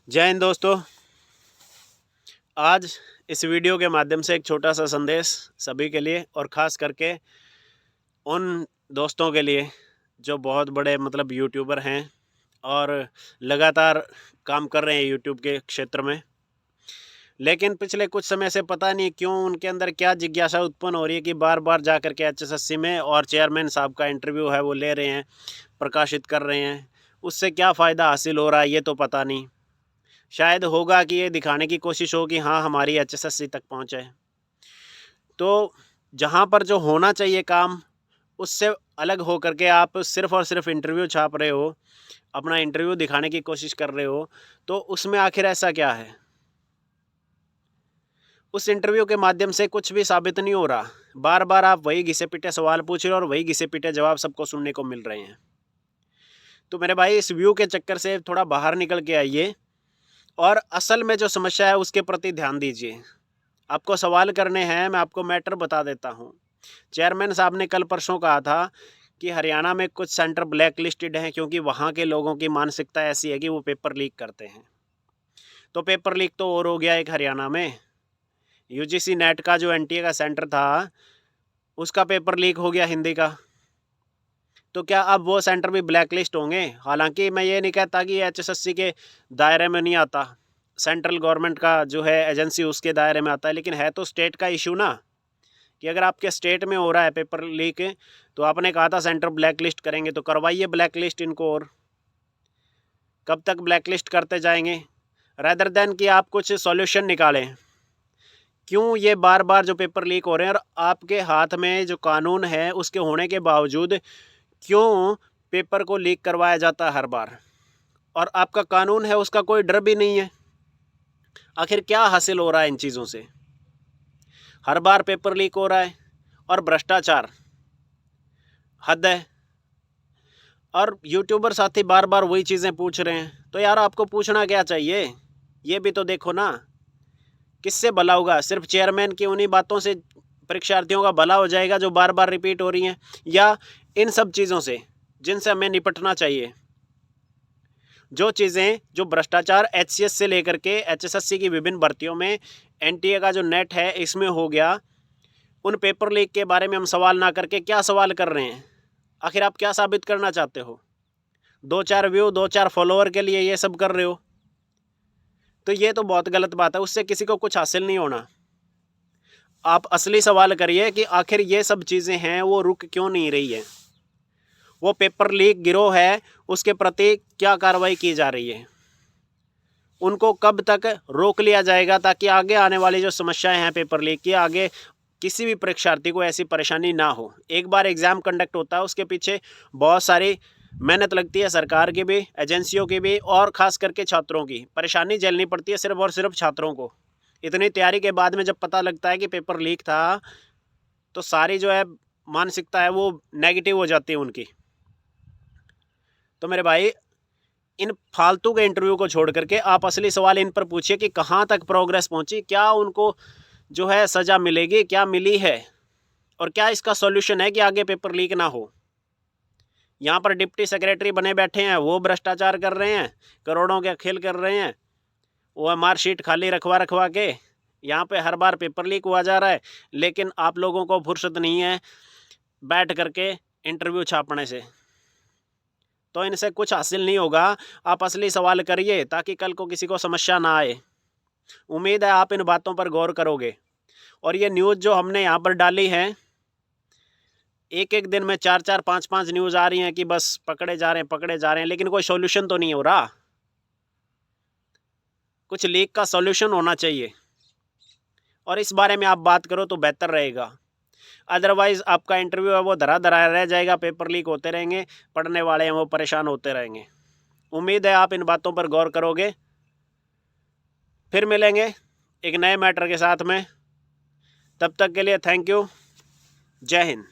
जय हिंद दोस्तों। आज इस वीडियो के माध्यम से एक छोटा सा संदेश सभी के लिए और ख़ास करके उन दोस्तों के लिए जो बहुत बड़े यूट्यूबर हैं और लगातार काम कर रहे हैं यूट्यूब के क्षेत्र में, लेकिन पिछले कुछ समय से पता नहीं क्यों उनके अंदर क्या जिज्ञासा उत्पन्न हो रही है कि बार बार जा कर के HSSC में और चेयरमैन साहब का इंटरव्यू है वो ले रहे हैं, प्रकाशित कर रहे हैं। उससे क्या फ़ायदा हासिल हो रहा है ये तो पता नहीं। शायद होगा कि ये दिखाने की कोशिश हो कि हाँ हमारी HSSC तक पहुँचे। तो जहाँ पर जो होना चाहिए काम उससे अलग हो करके आप सिर्फ़ और सिर्फ इंटरव्यू छाप रहे हो, अपना इंटरव्यू दिखाने की कोशिश कर रहे हो, तो उसमें आखिर ऐसा क्या है? उस इंटरव्यू के माध्यम से कुछ भी साबित नहीं हो रहा। बार बार आप वही घिसे-पिटे सवाल पूछ रहे हो और वही घिसे-पिटे जवाब सबको सुनने को मिल रहे हैं। तो मेरे भाई इस व्यू के चक्कर से थोड़ा बाहर निकल के आइए और असल में जो समस्या है उसके प्रति ध्यान दीजिए। आपको सवाल करने हैं, मैं आपको मैटर बता देता हूँ। चेयरमैन साहब ने कल परसों कहा था कि हरियाणा में कुछ सेंटर ब्लैक लिस्टेड हैं क्योंकि वहाँ के लोगों की मानसिकता ऐसी है कि वो पेपर लीक करते हैं। तो पेपर लीक तो और हो गया एक हरियाणा में। UGC नेट का जो NTA का सेंटर था उसका पेपर लीक हो गया हिंदी का। तो क्या अब वो सेंटर भी ब्लैक लिस्ट होंगे? हालांकि मैं ये नहीं कहता कि HSSC के दायरे में नहीं आता, सेंट्रल गवर्नमेंट का जो है एजेंसी उसके दायरे में आता है, लेकिन है तो स्टेट का इशू ना, कि अगर आपके स्टेट में हो रहा है पेपर लीक तो आपने कहा था सेंटर ब्लैक लिस्ट करेंगे, तो करवाइए ब्लैक लिस्ट इनको। और कब तक ब्लैक लिस्ट करते जाएंगे रैदर देन कि आप कुछ सॉल्यूशन निकालें? क्यों ये बार बार जो पेपर लीक हो रहे हैं और आपके हाथ में जो कानून है उसके होने के बावजूद क्यों पेपर को लीक करवाया जाता है हर बार? और आपका कानून है उसका कोई डर भी नहीं है। आखिर क्या हासिल हो रहा है इन चीज़ों से? हर बार पेपर लीक हो रहा है और भ्रष्टाचार हद है, और यूट्यूबर साथी बार बार वही चीज़ें पूछ रहे हैं। तो यार आपको पूछना क्या चाहिए ये भी तो देखो ना। किससे भला होगा? सिर्फ चेयरमैन की उन्हीं बातों से परीक्षार्थियों का भला हो जाएगा जो बार बार रिपीट हो रही हैं, या इन सब चीज़ों से जिनसे हमें निपटना चाहिए? जो चीज़ें जो भ्रष्टाचार HCS से लेकर के HSSC की विभिन्न भर्तियों में NTA का जो नेट है इसमें हो गया, उन पेपर लीक के बारे में हम सवाल ना करके क्या सवाल कर रहे हैं? आखिर आप क्या साबित करना चाहते हो? 2-4 व्यू 2-4 फॉलोअर के लिए ये सब कर रहे हो, तो ये तो बहुत गलत बात है। उससे किसी को कुछ हासिल नहीं होना। आप असली सवाल करिए कि आखिर ये सब चीज़ें हैं वो रुक क्यों नहीं रही है? वो पेपर लीक गिरोह है उसके प्रति क्या कार्रवाई की जा रही है? उनको कब तक रोक लिया जाएगा ताकि आगे आने वाली जो समस्याएं हैं पेपर लीक की, आगे किसी भी परीक्षार्थी को ऐसी परेशानी ना हो? एक बार एग्ज़ाम कंडक्ट होता है उसके पीछे बहुत सारी मेहनत लगती है, सरकार की भी, एजेंसियों की भी, और ख़ास करके छात्रों की परेशानी झेलनी पड़ती है सिर्फ और सिर्फ छात्रों को। इतनी तैयारी के बाद में जब पता लगता है कि पेपर लीक था तो सारी जो है मानसिकता है वो नेगेटिव हो जाती है उनकी। तो मेरे भाई इन फालतू के इंटरव्यू को छोड़ करके आप असली सवाल इन पर पूछिए कि कहाँ तक प्रोग्रेस पहुंची, क्या उनको जो है सज़ा मिलेगी, क्या मिली है, और क्या इसका सॉल्यूशन है कि आगे पेपर लीक ना हो। यहाँ पर डिप्टी सेक्रेटरी बने बैठे हैं, वो भ्रष्टाचार कर रहे हैं, करोड़ों के खेल कर रहे हैं, वो मार्कशीट खाली रखवा रखवा के यहाँ पे हर बार पेपर लीक हुआ जा रहा है, लेकिन आप लोगों को फुर्सत नहीं है बैठ करके इंटरव्यू छापने से। तो इनसे कुछ हासिल नहीं होगा। आप असली सवाल करिए ताकि कल को किसी को समस्या ना आए। उम्मीद है आप इन बातों पर गौर करोगे। और ये न्यूज़ जो हमने यहाँ पर डाली है, एक एक दिन में 4-4 5-5 न्यूज़ आ रही हैं कि बस पकड़े जा रहे हैं, लेकिन कोई सॉल्यूशन तो नहीं हो रहा। कुछ लीक का सॉल्यूशन होना चाहिए और इस बारे में आप बात करो तो बेहतर रहेगा। अदरवाइज़ आपका इंटरव्यू है वो धरा धरा रह जाएगा, पेपर लीक होते रहेंगे, पढ़ने वाले हैं वो परेशान होते रहेंगे। उम्मीद है आप इन बातों पर गौर करोगे। फिर मिलेंगे एक नए मैटर के साथ में। तब तक के लिए थैंक यू। जय हिंद।